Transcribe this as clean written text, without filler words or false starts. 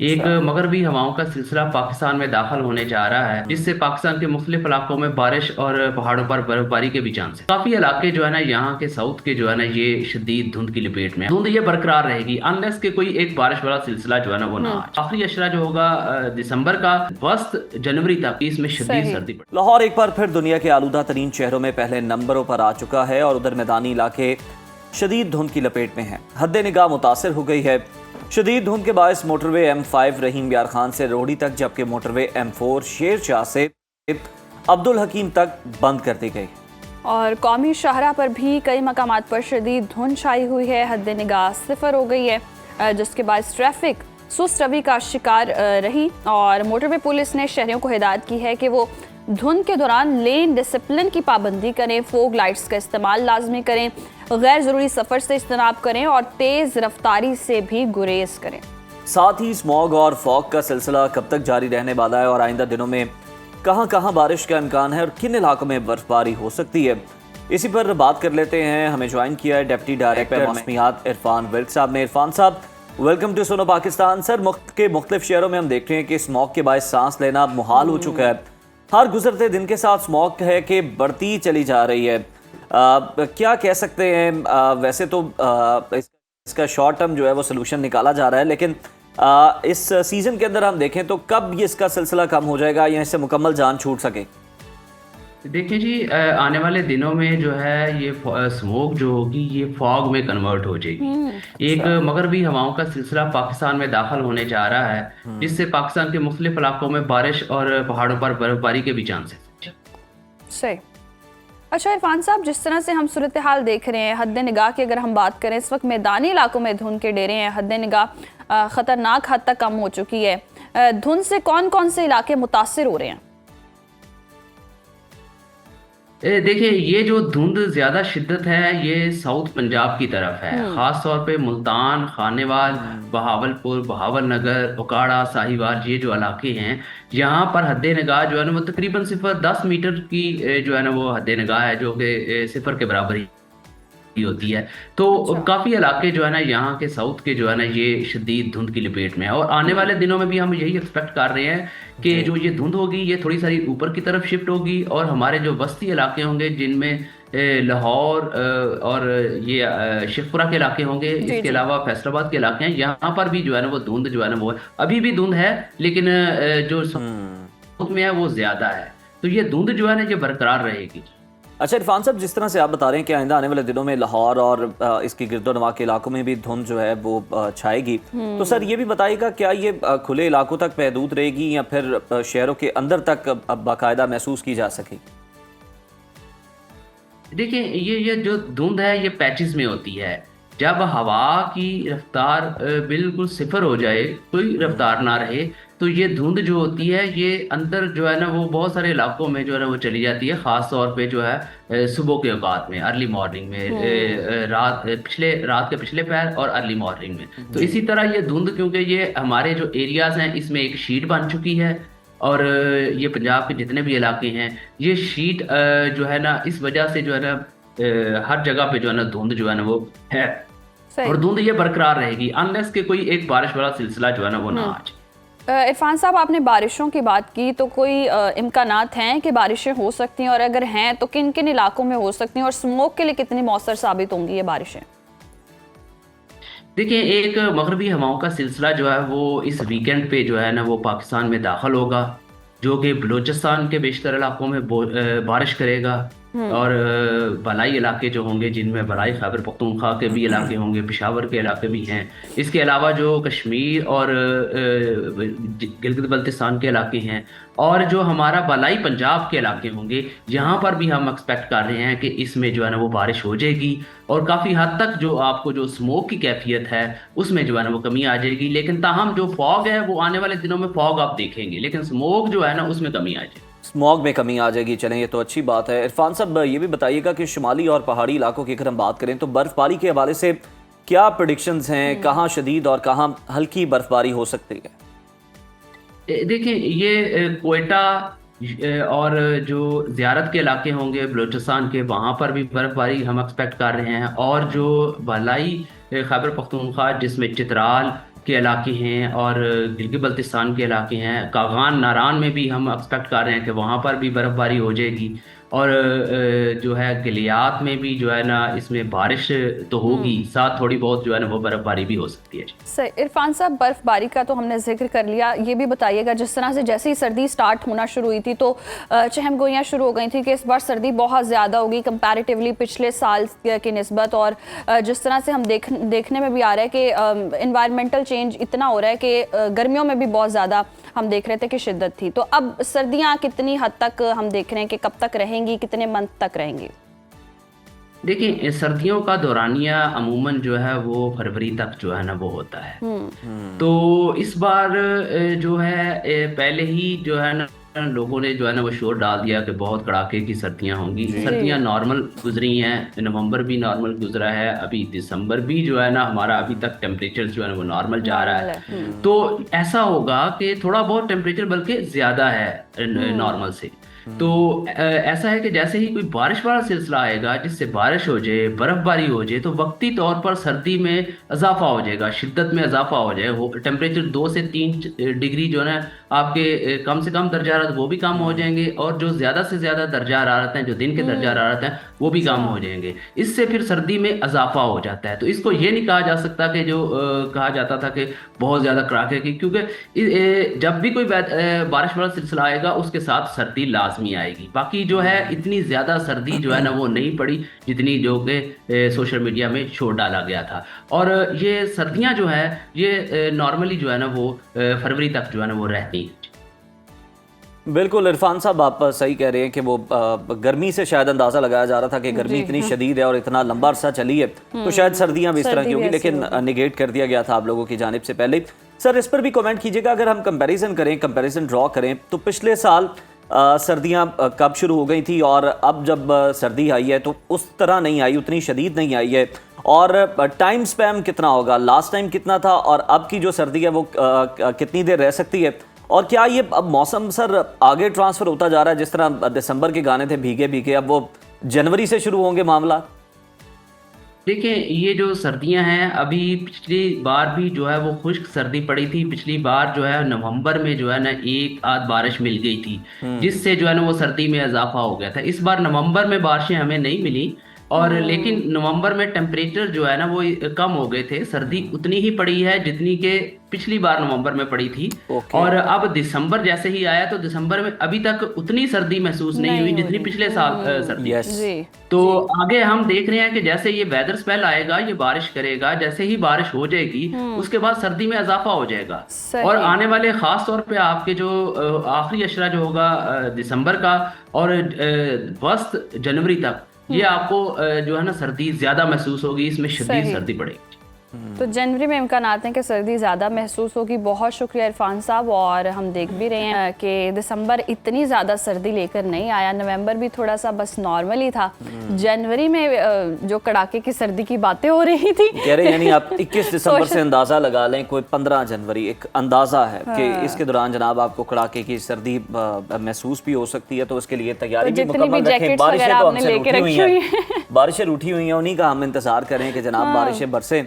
एक अच्छा। मगरबी हवाओं का सिलसिला पाकिस्तान में दाखिल होने जा रहा है, जिससे पाकिस्तान के मुख्तलिफ इलाकों में बारिश और पहाड़ों पर बर्फबारी के भी चांस है। काफी इलाके जो है ना, यहाँ के साउथ के जो है ना, ये शदीद धुंध की लपेट में हैं। धुंध ये बरकरार रहेगी अनलेस के कोई एक बारिश वाला सिलसिला जो है ना वो ना हम्म। आए। आखिरी अशरा जो होगा दिसंबर का, 1 जनवरी तक इसमें शदीद सही। सर्दी पड़े। लाहौर एक बार फिर दुनिया के आलूदा तरीन शहरों में पहले नंबरों पर आ चुका है और उधर मैदानी इलाके शदीद धुंध की लपेट में हैं। हद निगाह मुतासर हो गई है। शदीद धुंध के बायस मोटरवे M5 रहीम यार खान से रोहड़ी तक, जबकि मोटरवे M4 शेर शाह से अब्दुल हकीम तक बंद कर दी गई। और कौमी शाहरा पर भी कई मकामात पर शदीद धुंध छाई हुई है। हद निगाह सिफर हो गई है, जिसके बाद ट्रैफिक सुस्त रवि का शिकार रही। और मोटरवे पुलिस ने शहरियों को हिदायत की है कि वो धुंध के दौरान लेन डिसिप्लिन की पाबंदी करें, फोग लाइट्स का इस्तेमाल लाजमी करें, गैर ज़रूरी सफ़र से इज्तनाब करें और तेज़ रफ्तारी से भी गुरेज करें। साथ ही स्मॉग और फॉग का सिलसिला कब तक जारी रहने वाला है और आइंदा दिनों में कहां कहां बारिश का इम्कान है और किन इलाकों में बर्फबारी हो सकती है, इसी पर बात कर लेते हैं। हमें ज्वाइन किया है डिप्टी डायरेक्टर मौसमियात इरफान विल्क साहब ने। इरफान साहब, वेलकम टू सुनो पाकिस्तान। सर, मुल्क के मुख्तलिफ शहरों में हम देख रहे हैं कि स्मॉग के बायस सांस लेना मुहाल हो चुका है। हर गुजरते दिन के साथ स्मॉग है कि बढ़ती चली जा रही है। क्या कह सकते हैं? वैसे तो इसका शॉर्ट टर्म जो है वो सोल्यूशन निकाला जा रहा है, लेकिन इस सीजन के अंदर हम देखें तो कब ये इसका सिलसिला कम हो जाएगा या इससे मुकम्मल जान छूट सके? देखिए जी, आने वाले दिनों में जो है ये स्मोक जो होगी ये फॉग में कन्वर्ट हो जाएगी। एक अच्छा। मगरबी हवाओं का सिलसिला पाकिस्तान में दाखिल होने जा रहा है, जिससे पाकिस्तान के मुख्तलिफ इलाकों में बारिश और पहाड़ों पर बर्फबारी के भी चांस है। सही। अच्छा इरफान साहब, जिस तरह से हम सूरत हाल देख रहे हैं, हद निगाह की अगर हम बात करें, इस वक्त मैदानी इलाकों में धुंध के डेरे हैं। हद निगाह ख़तरनाक हद तक कम हो चुकी है। धुंध से कौन कौन से इलाके मुतासिर हो रहे हैं? देखिए, ये जो धुंध ज्यादा शिद्दत है ये साउथ पंजाब की तरफ है, खास तौर पे मुल्तान, खानेवाल, बहावलपुर, बहावलनगर, ओकाड़ा, साहिवाल, ये जो इलाके हैं यहाँ पर हद निगाह जो है ना वो तकरीबन सिफर 10 मीटर की जो है ना वो हद निगाह है, जो कि सिफर के बराबर ही होती है। तो अच्छा। काफी इलाके जो है ना यहाँ के साउथ के जो है ना ये शदीद धुंध की लपेट में है, और आने वाले दिनों में भी हम यही एक्सपेक्ट कर रहे हैं कि जी। जो ये धुंध होगी ये थोड़ी सारी ऊपर की तरफ शिफ्ट होगी, और हमारे जो बस्ती इलाके होंगे जिनमें लाहौर और ये शेखपुरा के इलाके होंगे, जी इसके जी। अलावा फैसलाबाद के इलाके हैं, यहाँ पर भी जो है ना वो धुंध जो है ना वो अभी भी धुंध है, लेकिन जो हम्म। साउथ में है वो ज्यादा है। तो ये धुंध जो है ना ये बरकरार रहेगी। अच्छा इरफान साहब, जिस तरह से आप बता रहे हैं कि आइंदा आने वाले दिनों में लाहौर और इसकी गिरदोनवा के इलाकों में भी धुंध जो है वो छाएगी, तो सर ये भी बताइएगा, क्या ये खुले इलाकों तक महदूद रहेगी या फिर शहरों के अंदर तक बाकायदा महसूस की जा सकेगी? देखिए, ये जो धुंध है ये पैचेस में होती है। जब हवा की रफ्तार बिल्कुल सिफर हो जाए, कोई रफ्तार ना रहे, तो ये धुंध जो होती है ये अंदर जो है ना वो बहुत सारे इलाकों में जो है ना वो चली जाती है, खास तौर पे जो है सुबह के औकात में, अर्ली मॉर्निंग में, पिछले रात के पिछले पहर और अर्ली मॉर्निंग में। तो जी। इसी तरह ये धुंध, क्योंकि ये हमारे जो एरियाज हैं इसमें एक शीट बन चुकी है, और ये पंजाब के जितने भी इलाके हैं ये शीट जो है ना इस वजह से जो है ना हर जगह पे जो है ना धुंध जो है ना वो है, और सही। धुंध ये बरकरार रहेगी अनलेस के कोई एक बारिश वाला सिलसिला जो है ना वो ना आ जाए। इरफान साहब, आपने बारिशों की बात की, तो कोई इम्कानात हैं कि बारिशें हो सकती हैं, और अगर हैं तो किन किन इलाकों में हो सकती हैं, और स्मोक के लिए कितनी मौसर साबित होंगी ये बारिशें? देखिए, एक मगरबी हवाओं का सिलसिला जो है वो इस वीकेंड पे जो है ना वो पाकिस्तान में दाखिल होगा, जो कि बलूचिस्तान के बेशतर इलाकों में बारिश करेगा, और बलाई इलाके जो होंगे जिनमें बलाई खैबर पख्तूनख्वा के भी इलाके होंगे, पेशावर के इलाके भी हैं, इसके अलावा जो कश्मीर और गिलगित बल्तिस्तान के इलाके हैं, और जो हमारा बलाई पंजाब के इलाके होंगे, यहाँ पर भी हम एक्सपेक्ट कर रहे हैं कि इसमें जो है ना वो बारिश हो जाएगी, और काफ़ी हद तक जो आपको जो स्मोक की कैफियत है उसमें जो है ना वो कमी आ जाएगी। लेकिन ताहम जो फॉग है वो आने वाले दिनों में फॉग आप देखेंगे, लेकिन स्मोक जो है ना उसमें कमी आ जाएगी। स्मॉग में कमी आ जाएगी। चलें, ये तो अच्छी बात है। इरफान साहब, ये भी बताइएगा कि शुमाली और पहाड़ी इलाकों की अगर हम बात करें तो बर्फबारी के हवाले से क्या प्रेडिक्शंस हैं, कहाँ शदीद और कहाँ हल्की बर्फबारी हो सकती है? देखिए, ये कोयटा और जो ज़ियारत के इलाके होंगे बलूचिस्तान के, वहाँ पर भी बर्फबारी हम एक्सपेक्ट कर रहे हैं, और जो भलाई खैबर पख्तूनख्वा जिसमें चित्राल, के इलाके हैं और गिलगित बल्तिस्तान के इलाके हैं, कागान नारान में भी हम एक्सपेक्ट कर रहे हैं कि वहाँ पर भी बर्फ़बारी हो जाएगी। और जो है गिलियात में भी जो है ना इसमें बारिश तो होगी, साथ थोड़ी बहुत जो है ना वो बर्फ़बारी भी हो सकती है। सर इरफान साहब, बर्फबारी का तो हमने जिक्र कर लिया, ये भी बताइएगा जिस तरह से जैसे ही सर्दी स्टार्ट होना शुरू हुई थी तो चहमगोइयाँ शुरू हो गई थी कि इस बार सर्दी बहुत ज़्यादा होगी कंपैरेटिवली पिछले साल की निस्बत। और जिस तरह से हम देखने में भी आ रहा है कि इन्वायरमेंटल चेंज इतना हो रहा है कि गर्मियों में भी बहुत ज़्यादा हम देख रहे थे कि शिद्दत थी। तो अब सर्दियाँ कितनी हद तक हम देख रहे हैं कि कब तक रहेंगी, कितने मंथ तक रहेंगी? देखिए, सर्दियों का दौरानिया अमूमन जो है वो फरवरी तक जो है ना वो होता है। तो इस बार जो है पहले ही जो है ना लोगों ने जो है ना वो शोर डाल दिया कि बहुत कड़ाके की सर्दियां होंगी। सर्दियां नॉर्मल गुजरी हैं, नवंबर भी नॉर्मल गुजरा है, अभी दिसंबर भी जो है ना हमारा अभी तक टेम्परेचर जो है ना वो नॉर्मल जा रहा है। तो ऐसा होगा कि थोड़ा बहुत टेम्परेचर बल्कि ज्यादा है नॉर्मल से। तो ऐसा है कि जैसे ही कोई बारिश वाला सिलसिला आएगा जिससे बारिश हो जाए, बर्फबारी हो जाए, तो वक्ती तौर पर सर्दी में इजाफा हो जाएगा, शिद्दत में इजाफा हो जाए। टेम्परेचर 2 से 3 डिग्री जो है ना आपके कम से कम दर्जा हरारत वो भी कम हो जाएंगे, और जो ज़्यादा से ज़्यादा दर्जा हरारत हैं, जो दिन के दर्जा हरारत हैं, वो भी कम हो जाएंगे। इससे फिर सर्दी में इजाफा हो जाता है। तो इसको ये नहीं कहा जा सकता कि जो कहा जाता था कि बहुत ज़्यादा कड़ाके की, क्योंकि जब भी कोई बारिश वाला सिलसिला आएगा उसके साथ सर्दी लाजमी आएगी। बाकी जो है इतनी ज़्यादा सर्दी जो है ना वो नहीं पड़ी जितनी जो कि सोशल मीडिया में शोर डाला गया था। और ये सर्दियाँ जो है ये नॉर्मली जो है ना वो फरवरी तक जो है ना वो रहती। बिल्कुल इरफान साहब, आप सही कह रहे हैं कि वो गर्मी से शायद अंदाज़ा लगाया जा रहा था कि गर्मी इतनी शदीद है और इतना लंबा अरसा चली है तो शायद सर्दियां भी इस तरह की होगी, लेकिन निगेट कर दिया गया था आप लोगों की जानिब से पहले। सर इस पर भी कमेंट कीजिएगा, अगर हम कंपैरिजन ड्रॉ करें तो पिछले साल सर्दियां कब शुरू हो गई थी और अब जब सर्दी आई है तो उस तरह नहीं आई, उतनी शदीद नहीं आई है। और टाइम स्पैम कितना होगा, लास्ट टाइम कितना था और अब की जो सर्दी है वो कितनी देर रह सकती है? और क्या ये अब मौसम सर आगे ट्रांसफ़र होता जा रहा है, जिस तरह दिसंबर के गाने थे भीगे भीगे, अब वो जनवरी से शुरू होंगे मामला? देखिए, ये जो सर्दियां हैं अभी पिछली बार भी जो है वो खुश्क सर्दी पड़ी थी। पिछली बार जो है नवंबर में जो है ना एक आध बारिश मिल गई थी, जिससे जो है ना वो सर्दी में इजाफा हो गया था। इस बार नवंबर में बारिशें हमें नहीं मिली, और लेकिन नवंबर में टेम्परेचर जो है ना वो कम हो गए थे। सर्दी उतनी ही पड़ी है जितनी के पिछली बार नवंबर में पड़ी थी। और अब दिसंबर जैसे ही आया तो दिसंबर में अभी तक उतनी सर्दी महसूस नहीं हुई जितनी पिछले साल सर्दी। तो आगे हम देख रहे हैं कि जैसे ये वेदर स्पेल आएगा, ये बारिश करेगा, जैसे ही बारिश हो जाएगी उसके बाद सर्दी में इजाफा हो जाएगा। और आने वाले खास तौर पे आपके जो आखिरी अशरा जो होगा दिसंबर का और फर्स्ट जनवरी तक, ये आपको जो है ना सर्दी ज्यादा महसूस होगी, इसमें शदीद सर्दी पड़ेगी। तो जनवरी में इम्कान आते हैं कि सर्दी ज़्यादा महसूस होगी। बहुत शुक्रिया इरफान साहब। और हम देख भी रहे हैं कि दिसंबर इतनी ज़्यादा सर्दी लेकर नहीं आया, नवंबर भी थोड़ा सा बस नॉर्मल ही था। जनवरी में जो कड़ाके की सर्दी की बातें हो रही थी, कह रहे यानी आप 21 दिसंबर से अंदाज़ा लगा लें, कोई 15 जनवरी एक अंदाज़ा है कि इसके दौरान जनाब आपको कड़ाके की सर्दी महसूस भी हो सकती है। तो उसके लिए तैयारी भी मुकम्मल रखें। बारिशें तो हमसे रूठी हुई हैं, बारिशें रूठी हुई हैं, उन्हीं का हम इंतज़ार करें कि जनाब बारिशें बरसें।